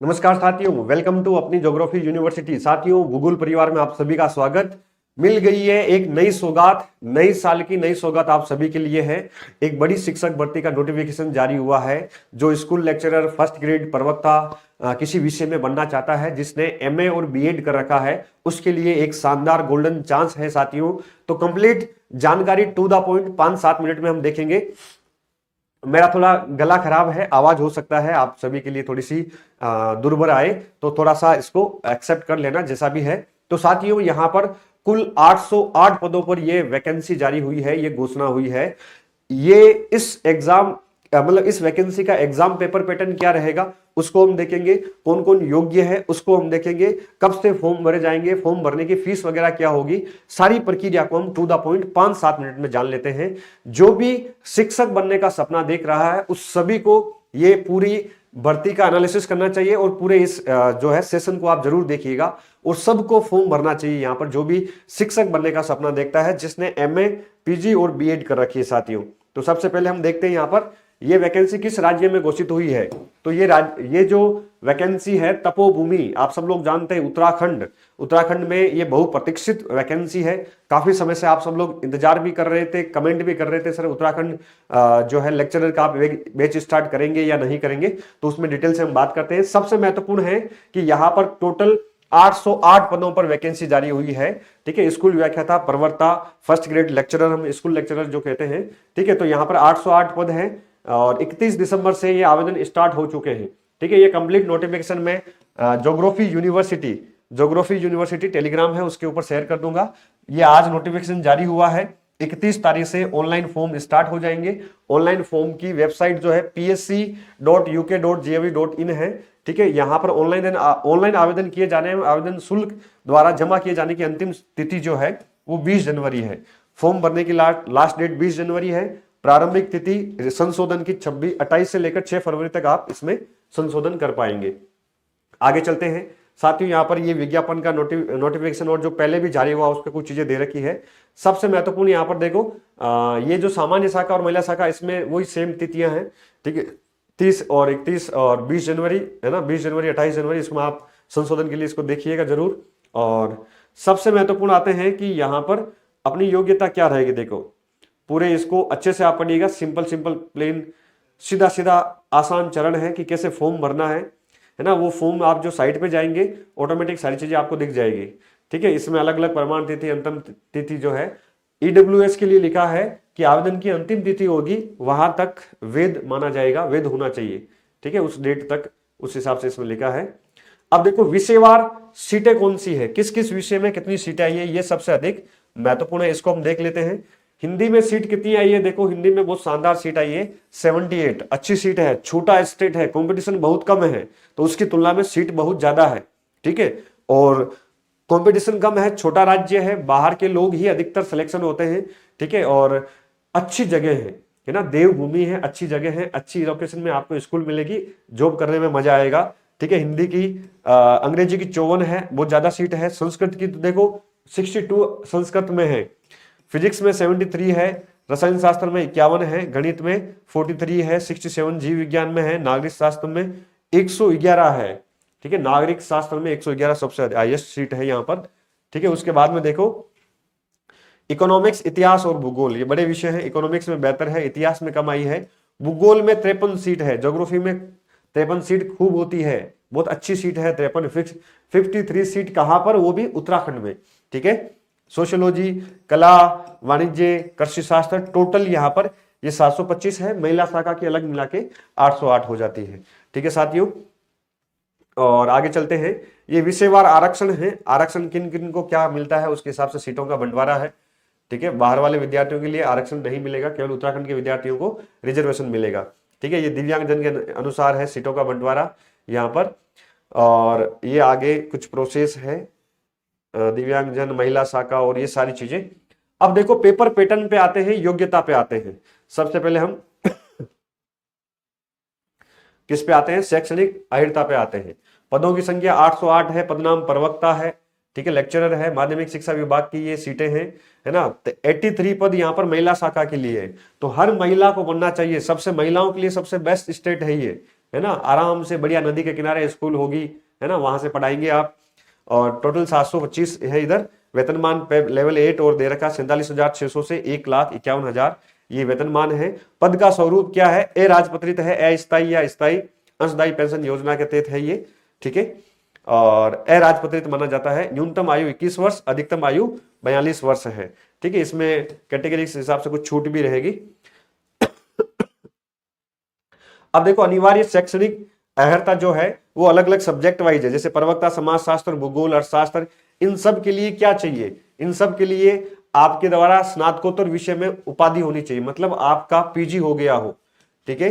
नमस्कार साथियों, welcome to अपनी ज्योग्राफी यूनिवर्सिटी। साथियों, भूगोल परिवार में आप सभी का स्वागत। मिल गई है एक नई सौगात, नई साल की नई सौगात आप सभी के लिए है। एक बड़ी शिक्षक भर्ती का नोटिफिकेशन जारी हुआ है। जो स्कूल लेक्चरर फर्स्ट ग्रेड प्रवक्ता किसी विषय में बनना चाहता है, जिसने एमए और बीएड कर रखा है, उसके लिए एक शानदार गोल्डन चांस है साथियों। तो कंप्लीट जानकारी टू द पॉइंट 5-7 मिनट में हम देखेंगे। मेरा थोड़ा गला खराब है, आवाज हो सकता है आप सभी के लिए थोड़ी सी दुर्बर आए, तो थोड़ा सा इसको एक्सेप्ट कर लेना जैसा भी है। तो साथियों, यहां पर कुल 808 पदों पर यह वैकेंसी जारी हुई है, ये घोषणा हुई है। ये इस एग्जाम मतलब इस वैकेंसी का एग्जाम पेपर पैटर्न क्या रहेगा उसको हम देखेंगे। कौन कौन योग्य है उसको हम देखेंगे। कब से फॉर्म भरे जाएंगे, फॉर्म भरने की फीस वगैरह क्या होगी, सारी प्रक्रिया को हम टू द पॉइंट 5-7 मिनट में जान लेते हैं। जो भी शिक्षक बनने का सपना देख रहा है उस सभी को ये पूरी भर्ती का एनालिसिस करना चाहिए और पूरे इस जो है सेशन को आप जरूर देखिएगा और सबको फॉर्म भरना चाहिए। यहां पर जो भी शिक्षक बनने का सपना देखता है, जिसने एमए, पीजी और बीएड कर रखी है साथियों। तो सबसे पहले हम देखते हैं यहां पर ये वैकेंसी किस राज्य में घोषित हुई है। तो ये जो वैकेंसी है तपोभूमि, आप सब लोग जानते हैं उत्तराखंड में ये बहुप्रतीक्षित वैकेंसी है। काफी समय से आप सब लोग इंतजार भी कर रहे थे, कमेंट भी कर रहे थे, सर उत्तराखंड जो है लेक्चरर का आप बैच स्टार्ट करेंगे या नहीं करेंगे। तो उसमें डिटेल से हम बात करते हैं। सबसे महत्वपूर्ण है कि यहां पर टोटल 808 पदों पर वैकेंसी जारी हुई है। ठीक है, स्कूल व्याख्याता, प्रवक्ता, फर्स्ट ग्रेड लेक्चरर, हम स्कूल लेक्चरर जो कहते हैं। ठीक है, तो यहां पर 808 पद हैं और 31 दिसंबर से ये आवेदन स्टार्ट हो चुके हैं। ठीक है, ये कंप्लीट नोटिफिकेशन में ज्योग्राफी यूनिवर्सिटी टेलीग्राम है उसके ऊपर शेयर कर दूंगा। ये आज नोटिफिकेशन जारी हुआ है। 31 तारीख से ऑनलाइन फॉर्म स्टार्ट हो जाएंगे। ऑनलाइन फॉर्म की वेबसाइट जो है psc.uk.gov.in है। ठीक है, यहां पर ऑनलाइन आवेदन किए जाने में आवेदन शुल्क द्वारा जमा किए जाने की अंतिम तिथि जो है वो 20 जनवरी है। फॉर्म भरने की लास्ट डेट 20 जनवरी है। प्रारंभिक तिथि संशोधन की 28 से लेकर 6 फरवरी तक आप इसमें संशोधन कर पाएंगे। आगे चलते हैं साथियों, यहां पर ये विज्ञापन का नोटिफिकेशन और जो पहले भी जारी हुआ उस पर कुछ चीजें दे रखी है। सबसे महत्वपूर्ण यहां पर देखो, ये जो सामान्य शाखा और महिला शाखा, इसमें वही सेम तिथियां हैं। ठीक है, 30 और 31 और 20 जनवरी है ना, 20 जनवरी 28 जनवरी, इसमें आप संशोधन के लिए इसको देखिएगा जरूर। और सबसे महत्वपूर्ण आते हैं कि यहां पर अपनी योग्यता क्या रहेगी। देखो पूरे इसको अच्छे से आप पढ़िएगा। सिंपल प्लेन सीधा सीधा आसान चरण है कि कैसे फॉर्म भरना है ना। वो फॉर्म आप जो साइट पे जाएंगे ऑटोमेटिक सारी चीजें आपको दिख जाएगी। ठीक है, इसमें अलग अलग प्रमाण तिथि, अंतिम तिथि जो है ईडब्ल्यूएस के लिए लिखा है कि आवेदन की अंतिम तिथि होगी वहां तक वैध माना जाएगा, वैध होना चाहिए। ठीक है, उस डेट तक, उस हिसाब से इसमें लिखा है। अब देखो विषयवार सीटें कौन सी है, किस किस विषय में कितनी सीटें आई है, ये सबसे अधिक महत्वपूर्ण है। इसको हम देख लेते हैं। हिंदी में सीट कितनी आई है। देखो हिंदी में बहुत शानदार सीट आई है, 78। अच्छी सीट है, छोटा स्टेट है, कंपटीशन बहुत कम है, तो उसकी तुलना में सीट बहुत ज्यादा है। ठीक है, और कंपटीशन कम है, छोटा राज्य है, बाहर के लोग ही अधिकतर सिलेक्शन होते हैं। ठीक है, और अच्छी जगह है ना, देवभूमि है, अच्छी जगह है, अच्छी लोकेशन में आपको स्कूल मिलेगी, जॉब करने में मजा आएगा। ठीक है, हिंदी की अंग्रेजी की 54 है, बहुत ज्यादा सीट है। संस्कृत की तो देखो 62 संस्कृत में है, फिजिक्स में 73 है, रसायन शास्त्र में 51 है, गणित में 43 है, 67 जीव विज्ञान में है, नागरिक शास्त्र में 111 है। ठीक है, नागरिक शास्त्र में 111 सबसे हाईएस्ट सीट है यहाँ पर। ठीक है, उसके बाद में देखो इकोनॉमिक्स, इतिहास और भूगोल, ये बड़े विषय है। इकोनॉमिक्स में बेहतर है, इतिहास में कम आई है, भूगोल में 53 सीट है, ज्योग्राफी में 53 सीट खूब होती है, बहुत अच्छी सीट है 53। 53 सीट कहां पर, वो भी उत्तराखंड में। ठीक है, सोशियोलॉजी, कला, वाणिज्य, कृषि शास्त्र, टोटल यहां पर ये 725 है। महिला शाखा की अलग मिला के 808 हो जाती है। ठीक है साथियों, और आगे चलते हैं। ये विषयवार आरक्षण है, आरक्षण किन किन को क्या मिलता है उसके हिसाब से सीटों का बंटवारा है। ठीक है, बाहर वाले विद्यार्थियों के लिए आरक्षण नहीं मिलेगा, केवल उत्तराखंड के विद्यार्थियों को रिजर्वेशन मिलेगा। ठीक है, ये दिव्यांगजन के अनुसार है सीटों का बंटवारा यहाँ पर। और ये आगे कुछ प्रोसेस है, दिव्यांगजन, महिला शाखा और ये सारी चीजें। अब देखो पेपर पैटर्न पे आते हैं, योग्यता पे आते हैं। सबसे पहले हम किस पे आते हैं, शैक्षणिक अहिर्ता पे आते हैं। पदों की संख्या 808 है, पदनाम प्रवक्ता है। ठीक है, लेक्चरर है, माध्यमिक शिक्षा विभाग की ये सीटें हैं, है ना। तो 83 पद यहाँ पर महिला शाखा के लिए है, तो हर महिला को बनना चाहिए। सबसे महिलाओं के लिए सबसे बेस्ट स्टेट है ये। है ना, आराम से बढ़िया नदी के किनारे स्कूल होगी, है ना, वहां से पढ़ाएंगे आप। और टोटल 725 है इधर। वेतनमान पे लेवल 8 और दे रखा 47,600 से 1,51,000 ये वेतनमान है। पद का स्वरूप क्या है, अराजपत्रित है, अस्थायी या स्थायी अंशदायी पेंशन योजना के तहत है ये, ठीक है। और अराजपत्रित माना जाता है। न्यूनतम आयु 21 वर्ष, अधिकतम आयु 42 वर्ष है, ठीक है। इसमें कैटेगरी के हिसाब से कुछ छूट भी रहेगी। अब देखो अनिवार्य शैक्षणिक अर्हता जो है वो अलग अलग सब्जेक्ट वाइज है, जैसे प्रवक्ता, समाजशास्त्र, भूगोल, अर्थशास्त्र। इन सब के लिए क्या चाहिए, इन सब के लिए आपके द्वारा स्नातकोत्तर विषय में उपाधि होनी चाहिए, मतलब आपका पीजी हो गया हो, ठीक है,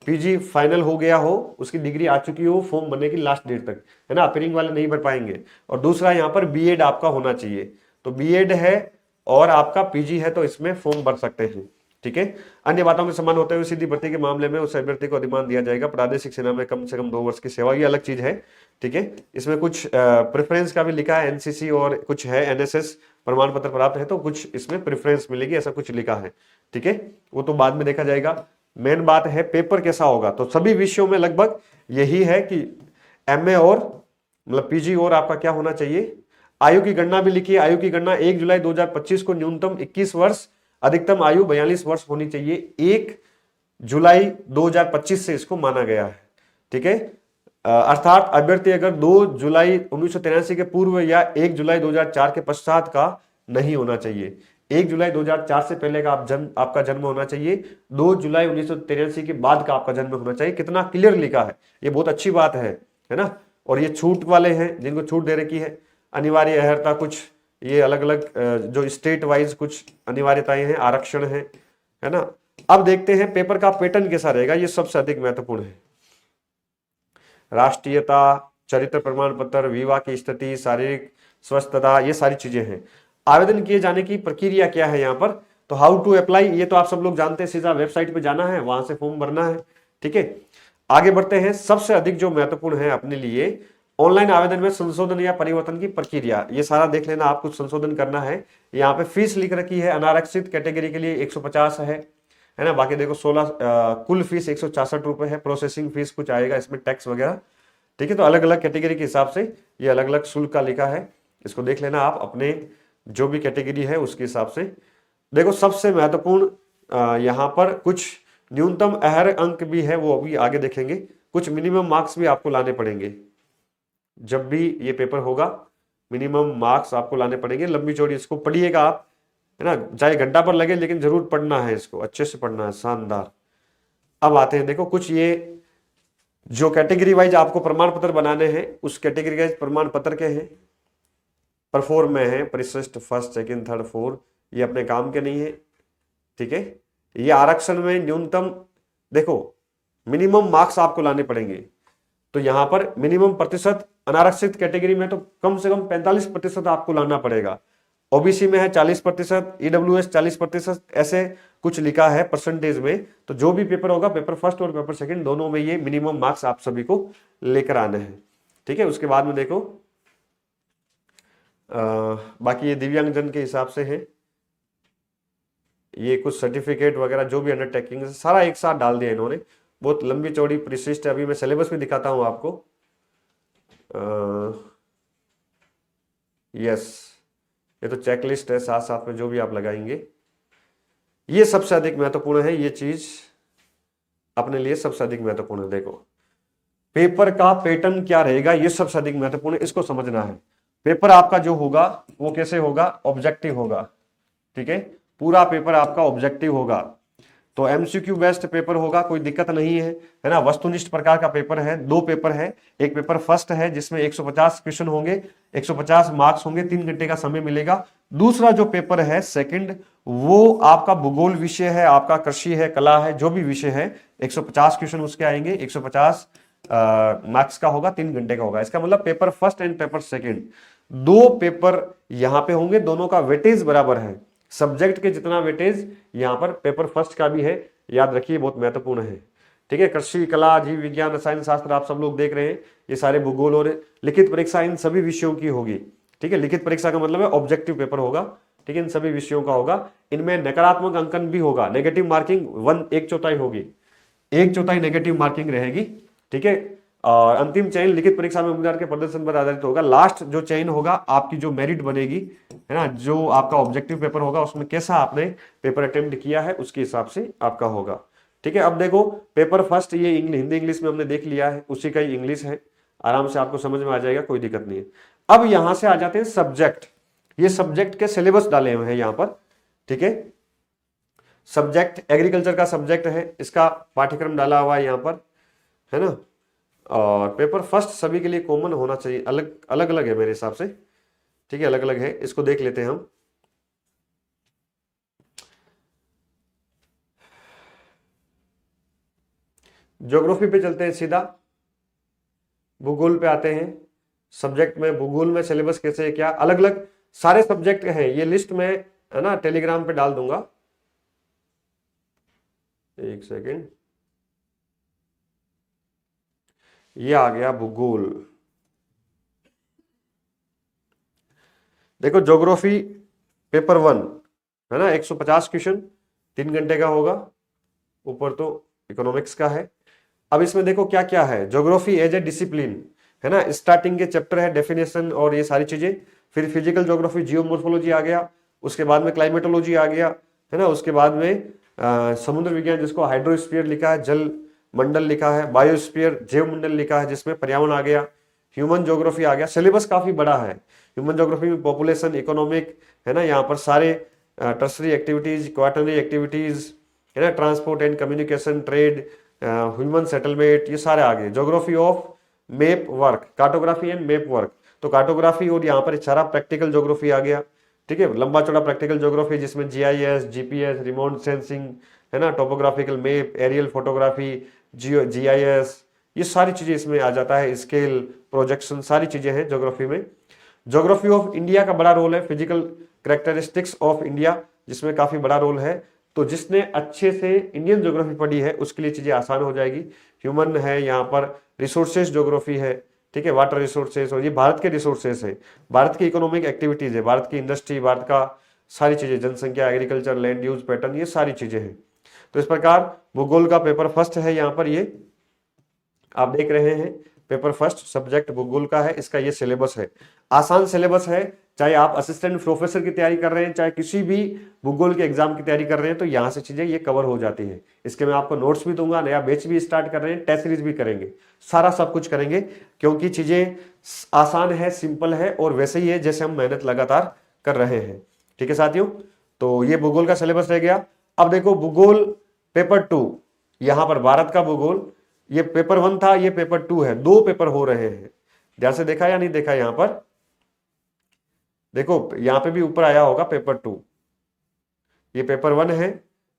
पीजी फाइनल हो गया हो, उसकी डिग्री आ चुकी हो फॉर्म भरने की लास्ट डेट तक, है ना, अपीयरिंग वाले नहीं भर पाएंगे। और दूसरा यहाँ पर बीएड आपका होना चाहिए, तो बीएड है और आपका पीजी है तो इसमें फॉर्म भर सकते हैं, ठीक है। अन्य बातों के समान होते हुए सीधी भर्ती के मामले में उस अभ्यर्थी को अधिमान दिया जाएगा। प्रादेशिक सेना में कम से कम 2 वर्ष की सेवा, ये अलग चीज है, ठीक है। इसमें कुछ प्रेफरेंस का भी लिखा है, एनसीसी और कुछ है, एनएसएस प्रमाण पत्र प्राप्त है तो कुछ इसमें प्रेफरेंस मिलेगी, ऐसा कुछ लिखा है, ठीक है। वो तो बाद में देखा जाएगा। मेन बात है पेपर कैसा होगा, तो सभी विषयों में लगभग यही है कि एमए और मतलब पीजी और आपका क्या होना चाहिए। आयु की गणना भी लिखी है, आयु की गणना 1 जुलाई 2025 को न्यूनतम 21 वर्ष, अधिकतम आयु 42 वर्ष होनी चाहिए। 1 जुलाई 2025 से इसको माना गया है, ठीक है। अर्थात अभ्यर्थी अगर 2 जुलाई 1983 के पूर्व या 1 जुलाई 2004 के पश्चात का नहीं होना चाहिए। 1 जुलाई 2004 से पहले का आपका जन्म होना चाहिए, 2 जुलाई 1983 के बाद का आपका जन्म होना चाहिए। कितना क्लियर लिखा है, ये बहुत अच्छी बात है ना। और ये छूट वाले हैं जिनको छूट दे रखी है। अनिवार्य अर्हता कुछ ये अलग अलग जो स्टेट वाइज कुछ अनिवार्यताएं हैं, आरक्षण है ना। अब देखते हैं पेपर का पैटर्न कैसा रहेगा, ये सबसे अधिक महत्वपूर्ण है। राष्ट्रीयता, चरित्र प्रमाण पत्र, विवाह की स्थिति, शारीरिक स्वस्थता, ये सारी चीजें हैं। आवेदन किए जाने की प्रक्रिया क्या है यहाँ पर, तो हाउ टू अप्लाई ये तो आप सब लोग जानते हैं, सीधा वेबसाइट पे जाना है, वहां से फॉर्म भरना है, ठीक है। आगे बढ़ते हैं। सबसे अधिक जो महत्वपूर्ण है अपने लिए, ऑनलाइन आवेदन में संशोधन या परिवर्तन की प्रक्रिया, ये सारा देख लेना, आप कुछ संशोधन करना है। यहाँ पे फीस लिख रखी है, अनारक्षित कैटेगरी के लिए 150 है ना। बाकी देखो 16 कुल फीस 166 रुपए है, प्रोसेसिंग फीस कुछ आएगा इसमें, टैक्स वगैरह, ठीक है। तो अलग अलग कैटेगरी के हिसाब से ये अलग अलग शुल्क का लिखा है, इसको देख लेना आप अपने जो भी कैटेगरी है उसके हिसाब से। देखो सबसे महत्वपूर्ण यहाँ पर कुछ न्यूनतम अर्ह अंक भी है, वो अभी आगे देखेंगे। कुछ मिनिमम मार्क्स भी आपको लाने पड़ेंगे, जब भी ये पेपर होगा मिनिमम मार्क्स आपको लाने पड़ेंगे। लंबी चौड़ी इसको पढ़िएगा आप, है ना, चाहे घंटा पर लगे लेकिन जरूर पढ़ना है, इसको अच्छे से पढ़ना है, शानदार। अब आते हैं, देखो कुछ ये जो कैटेगरी वाइज आपको प्रमाण पत्र बनाने हैं, उस कैटेगरी वाइज प्रमाण पत्र के हैं। परफॉर्म में है परिशिष्ट, फर्स्ट, सेकंड, थर्ड, फोर्थ, ये अपने काम के नहीं है, ठीक है। ये आरक्षण में न्यूनतम देखो मिनिमम मार्क्स आपको लाने पड़ेंगे, तो यहां पर मिनिमम प्रतिशत अनारक्षित कैटेगरी में तो कम से कम 45% आपको लाना पड़ेगा। ओबीसी में है 40%, ईडब्ल्यूएस 40%, ऐसे कुछ लिखा है परसेंटेज में। तो जो भी पेपर होगा, पेपर फर्स्ट और पेपर सेकंड दोनों में ये मिनिमम मार्क्स आप सभी को लेकर आने हैं, ठीक है। उसके बाद में देखो बाकी ये दिव्यांगजन के हिसाब से है, ये कुछ सर्टिफिकेट वगैरह जो भी अंडरटेकिंग सारा एक साथ डाल दिया इन्होंने, बहुत लंबी चौड़ी परिशिष्ट है। अभी मैं सिलेबस में दिखाता हूं आपको। यस, ये तो चेकलिस्ट है, साथ साथ में जो भी आप लगाएंगे ये सबसे अधिक महत्वपूर्ण है। ये चीज अपने लिए सबसे अधिक महत्वपूर्ण है। देखो पेपर का पैटर्न क्या रहेगा, ये सबसे अधिक महत्वपूर्ण है, इसको समझना है। पेपर आपका जो होगा वो कैसे होगा, ऑब्जेक्टिव होगा, ठीक है। पूरा पेपर आपका ऑब्जेक्टिव होगा, तो एमसीक्यू बेस्ड पेपर होगा, कोई दिक्कत नहीं है ना। वस्तुनिष्ठ प्रकार का पेपर है, 2 पेपर है। एक पेपर फर्स्ट है जिसमें 150 क्वेश्चन होंगे, 150 मार्क्स होंगे, 3 घंटे का समय मिलेगा। दूसरा जो पेपर है सेकंड, वो आपका भूगोल विषय है, आपका कृषि है, कला है, जो भी विषय है, 150 क्वेश्चन उसके आएंगे, 150 मार्क्स का होगा, 3 घंटे का होगा। इसका मतलब paper first and paper second 2 paper यहां पे होंगे, दोनों का वेटेज बराबर है। सब्जेक्ट के जितना वेटेज यहां पर पेपर फर्स्ट का भी है, याद रखिए, बहुत महत्वपूर्ण है, ठीक है। कृषि, कला, जीव विज्ञान, रसायन शास्त्र आप सब लोग देख रहे हैं, ये सारे भूगोल और लिखित परीक्षा इन सभी विषयों की होगी, ठीक है। लिखित परीक्षा का मतलब है ऑब्जेक्टिव पेपर होगा, ठीक है, इन सभी विषयों का होगा। इनमें नकारात्मक अंकन भी होगा, नेगेटिव मार्किंग 1/4 होगी, 1/4 नेगेटिव मार्किंग रहेगी, ठीक है। और अंतिम चयन लिखित परीक्षा में उम्मीदवार के प्रदर्शन पर आधारित होगा। लास्ट जो चयन होगा, आपकी जो मेरिट बनेगी, है ना, जो आपका ऑब्जेक्टिव पेपर होगा उसमें कैसा आपने पेपर अटेम्प्ट किया है उसके हिसाब से आपका होगा। ठीक है। अब देखो पेपर फर्स्ट ये हिंदी इंग्लिश में हमने देख लिया है, उसी का ही इंग्लिश है, आराम से आपको समझ में आ जाएगा, कोई दिक्कत नहीं है। अब यहां से आ जाते हैं सब्जेक्ट। ये सब्जेक्ट के सिलेबस डाले हुए हैं यहां पर। ठीक है। सब्जेक्ट एग्रीकल्चर का सब्जेक्ट है, इसका पाठ्यक्रम डाला हुआ है यहां पर, है ना। और पेपर फर्स्ट सभी के लिए कॉमन होना चाहिए, अलग अलग अलग है मेरे हिसाब से। ठीक है, अलग अलग है, इसको देख लेते हैं हम। ज्योग्राफी पे चलते हैं सीधा, भूगोल पे आते हैं। सब्जेक्ट में भूगोल में सिलेबस कैसे है, क्या अलग अलग सारे सब्जेक्ट हैं, ये लिस्ट में, है ना, टेलीग्राम पे डाल दूंगा। एक सेकेंड, ये आ गया भूगोल। देखो ज्योग्राफी पेपर 1, है ना, 150 क्वेश्चन, 3 घंटे का होगा। ऊपर तो इकोनॉमिक्स का है। अब इसमें देखो क्या क्या है, ज्योग्राफी एज ए डिसिप्लिन, है ना, स्टार्टिंग के चैप्टर है डेफिनेशन और ये सारी चीजें। फिर फिजिकल ज्योग्राफी जियोमॉर्फोलॉजी आ गया, उसके बाद में क्लाइमेटोलॉजी आ गया, है ना, उसके बाद में समुद्र विज्ञान जिसको हाइड्रोस्फीयर लिखा है, जल मंडल लिखा है, बायोस्फीयर जैव मंडल लिखा है जिसमें पर्यावरण आ गया, ह्यूमन ज्योग्राफी आ गया। सिलेबस काफी बड़ा है ह्यूमन ज्योग्राफी में, पॉपुलेशन, इकोनॉमिक, है ना, यहाँ पर सारे टर्सरी एक्टिविटीज, क्वार्टरली एक्टिविटीज, है ना, transport and communication, trade, human settlement, ये सारे आ गए। Geography of map work, cartography and map work, तो कार्टोग्राफी और यहाँ पर सारा प्रैक्टिकल ज्योग्राफी आ गया। ठीक है, लंबा चौड़ा प्रैक्टिकल ज्योग्राफी जिसमें जीआईएस, जीपीएस, रिमोट सेंसिंग, है ना, topographical map, aerial photography, GIS, ये सारी चीजें इसमें आ जाता है, स्केल, प्रोजेक्शन, सारी चीजें हैं ज्योग्राफी में। ज्योग्राफी ऑफ इंडिया का बड़ा रोल है, फिजिकल कैरेक्टरिस्टिक्स ऑफ इंडिया जिसमें काफी बड़ा रोल है। तो जिसने अच्छे से इंडियन ज्योग्राफी पढ़ी है उसके लिए चीजें आसान हो जाएगी। ह्यूमन है यहाँ पर, रिसोर्सेज ज्योग्राफी है, ठीक है, वाटर रिसोर्सेज, और ये भारत के रिसोर्सेज है, भारत की इकोनॉमिक एक्टिविटीज है, भारत की इंडस्ट्री, भारत का सारी चीजें, जनसंख्या, एग्रीकल्चर, लैंड यूज पैटर्न, ये सारी चीजें हैं। तो इस प्रकार भूगोल का पेपर फर्स्ट है यहाँ पर, ये आप देख रहे हैं पेपर फर्स्ट सब्जेक्ट भूगोल का है, इसका ये सिलेबस है, आसान सिलेबस है। चाहे आप असिस्टेंट प्रोफेसर की तैयारी कर रहे हैं, चाहे किसी भी भूगोल के एग्जाम की तैयारी कर रहे हैं, तो यहां से चीजें ये कवर हो जाती है। इसके मैं आपको नोट्स भी दूंगा, नया बैच भी स्टार्ट कर रहे हैं, टेस्ट सीरीज भी करेंगे, सारा सब कुछ करेंगे, क्योंकि चीजें आसान है, सिंपल है, और वैसे ही है जैसे हम मेहनत लगातार कर रहे हैं। ठीक है साथियों, तो ये भूगोल का सिलेबस रह गया। अब देखो भूगोल पेपर 2, यहां पर भारत का भूगोल, ये पेपर 1 था, ये पेपर 2 है, 2 पेपर हो रहे हैं। ध्यान से देखा या नहीं देखा, यहां पर देखो, यहां पे भी ऊपर आया होगा पेपर 2, ये पेपर 1 है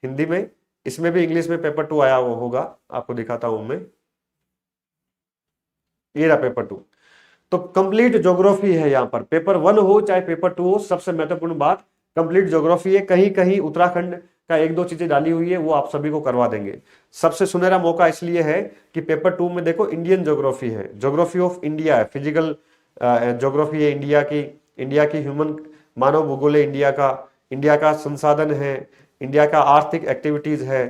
हिंदी में, इसमें भी इंग्लिश में पेपर 2 आया हुआ होगा, आपको दिखाता हूं मैं, ये रहा पेपर 2। तो कंप्लीट ज्योग्राफी है यहाँ पर, पेपर 1 हो चाहे पेपर 2 हो, सबसे महत्वपूर्ण बात कंप्लीट ज्योग्राफी है। कहीं कहीं उत्तराखंड का 1-2 चीजें डाली हुई है, वो आप सभी को करवा देंगे। सबसे सुनहरा मौका इसलिए है कि पेपर 2 में देखो इंडियन ज्योग्राफी है, ज्योग्राफी ऑफ इंडिया है, फिजिकल ज्योग्राफी है इंडिया की, इंडिया की ह्यूमन मानव भूगोल है इंडिया का संसाधन है, इंडिया का आर्थिक एक्टिविटीज है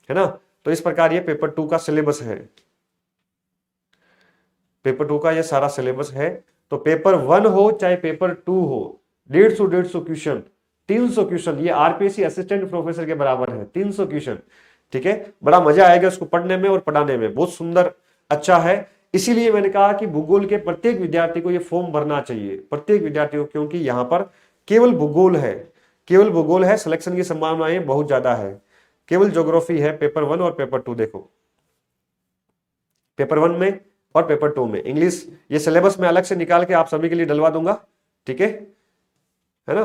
ना। तो इस प्रकार ये पेपर 2 का सिलेबस है, पेपर 2 का ये सारा सिलेबस है। तो पेपर 1 हो चाहे पेपर 2 हो, 150 क्वेश्चन, 300 क्वेश्चन, ये आरपीएससी असिस्टेंट प्रोफेसर के बराबर है, 300 क्वेश्चन। ठीक है, बड़ा मजा आएगा उसको पढ़ने में और पढ़ाने में, बहुत सुंदर, अच्छा है। इसीलिए मैंने कहा कि भूगोल के प्रत्येक विद्यार्थी को ये फॉर्म भरना चाहिए, प्रत्येक विद्यार्थी को, क्योंकि यहां पर केवल भूगोल है, केवल भूगोल है, सिलेक्शन की संभावनाएं बहुत ज्यादा है। केवल ज्योग्राफी है पेपर 1 और पेपर 2। देखो पेपर 1 में और पेपर 2 में इंग्लिश, ये सिलेबस में अलग से निकाल के आप सभी के लिए डलवा दूंगा। ठीक है ना,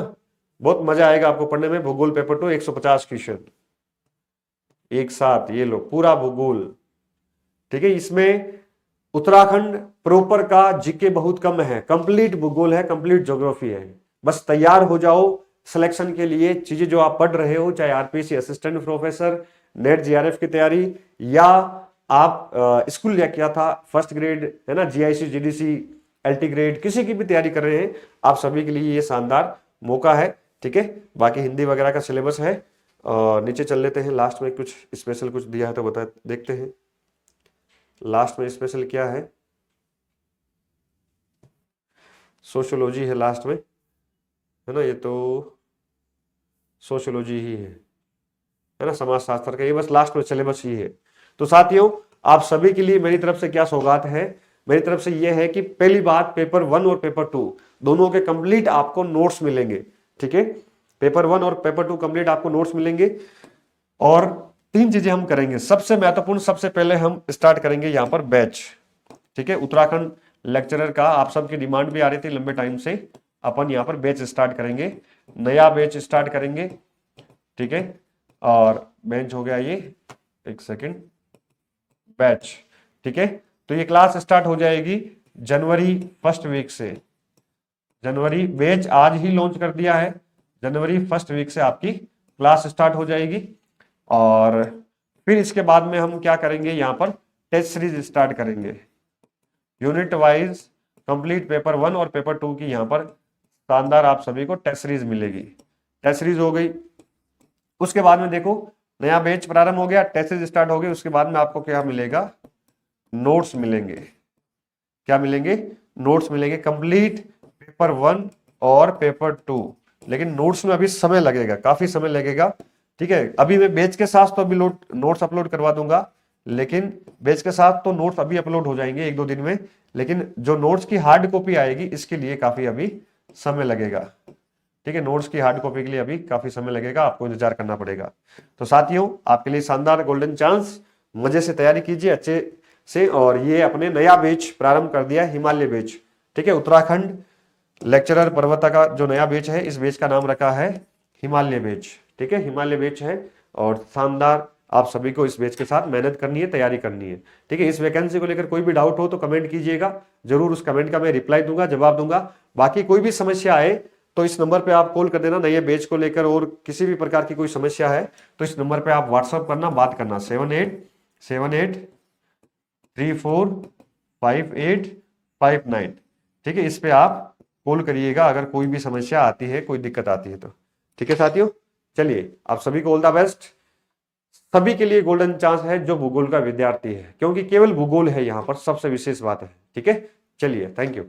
बहुत मजा आएगा आपको पढ़ने में। भूगोल पेपर 2 150 क्वेश्चन एक साथ, ये लो पूरा भूगोल। ठीक है, इसमें उत्तराखंड प्रॉपर का जीके बहुत कम है, कंप्लीट भूगोल है, कंप्लीट ज्योग्राफी है। बस तैयार हो जाओ सिलेक्शन के लिए, चीजें जो आप पढ़ रहे हो, चाहे RPSC assistant professor, net GRF की तैयारी, या आप स्कूल किया था फर्स्ट ग्रेड, है ना, जीआईसी, जीडीसी, एलटी ग्रेड, किसी की भी तैयारी कर रहे हैं, आप सभी के लिए ये शानदार मौका है। ठीक है, बाकी हिंदी वगैरह का सिलेबस है। नीचे चल लेते हैं, लास्ट में कुछ स्पेशल कुछ दिया है तो बता देखते हैं। लास्ट में स्पेशल क्या है, सोशियोलॉजी है लास्ट में, है ना, ये तो सोशियोलॉजी ही है ना, समाज शास्त्र का, ये बस लास्ट में सिलेबस ही है। तो साथियों, आप सभी के लिए मेरी तरफ से क्या सौगात है, मेरी तरफ से ये है कि पहली बात, पेपर 1 और पेपर 2 दोनों के कंप्लीट आपको नोट्स मिलेंगे, ठीक है। पेपर 1 और पेपर 2 कंप्लीट आपको नोट्स मिलेंगे। और 3 चीजें हम करेंगे। सबसे महत्वपूर्ण, सबसे पहले हम स्टार्ट करेंगे यहाँ पर बैच, ठीक है। उत्तराखंड लेक्चरर का आप सबकी डिमांड भी आ रही थी लंबे टाइम से, अपन यहाँ पर बैच स्टार्ट करेंगे, नया बैच स्टार्ट करेंगे, ठीक है। और बेंच हो गया ये, एक सेकेंड, बैच, ठीक है। तो ये क्लास स्टार्ट हो जाएगी जनवरी फर्स्ट वीक से। जनवरी बैच आज ही लॉन्च कर दिया है, जनवरी फर्स्ट वीक से आपकी क्लास स्टार्ट हो जाएगी। और फिर इसके बाद में हम क्या करेंगे, यहाँ पर टेस्ट सीरीज स्टार्ट करेंगे, यूनिट वाइज कंप्लीट पेपर 1 और पेपर 2 की यहाँ पर शानदार आप सभी को टेस्ट सीरीज मिलेगी। टेस्ट सीरीज हो गई, उसके बाद में देखो नया बैच प्रारंभ हो गया, टेस्ट सीरीज स्टार्ट हो गई, उसके बाद में आपको क्या मिलेगा, नोट्स मिलेंगे। क्या मिलेंगे, नोट्स मिलेंगे कंप्लीट पेपर 1 और पेपर 2। लेकिन नोट्स में अभी समय लगेगा, काफी समय लगेगा, ठीक है। अभी मैं बैच के साथ तो अभी नोट्स अपलोड करवा दूंगा, लेकिन बैच के साथ तो नोट्स अभी अपलोड हो जाएंगे 1-2 दिन में, लेकिन जो नोट्स की हार्ड कॉपी आएगी इसके लिए काफी अभी समय लगेगा, ठीक है। नोट्स की हार्ड कॉपी के लिए अभी काफी समय लगेगा, आपको इंतजार करना पड़ेगा। तो साथियों, आपके लिए शानदार गोल्डन चांस, मजे से तैयारी कीजिए अच्छे से। और ये अपने नया बैच प्रारंभ कर दिया, हिमालय बैच, ठीक है। उत्तराखंड लेक्चरर पर्वता का जो नया बैच है, इस बैच का नाम रखा है हिमालय बैच, ठीक है, हिमालय बैच है। और शानदार आप सभी को इस बैच के साथ मेहनत करनी है, तैयारी करनी है, ठीक है। इस वैकेंसी को लेकर कोई भी डाउट हो तो कमेंट कीजिएगा, जरूर उस कमेंट का मैं रिप्लाई दूंगा, जवाब दूंगा। बाकी कोई भी समस्या आए तो इस नंबर पे आप कॉल कर देना नए बैच को लेकर, और किसी भी प्रकार की कोई समस्या है तो इस नंबर पे आप व्हाट्सअप करना, बात करना, 7878345859, ठीक है। इस पे आप कॉल करिएगा अगर कोई भी समस्या आती है, कोई दिक्कत आती है तो, ठीक है साथियों। चलिए, आप सभी को ऑल द बेस्ट। सभी के लिए गोल्डन चांस है जो भूगोल का विद्यार्थी है, क्योंकि केवल भूगोल है यहाँ पर, सबसे विशेष बात है, ठीक है। चलिए, थैंक यू।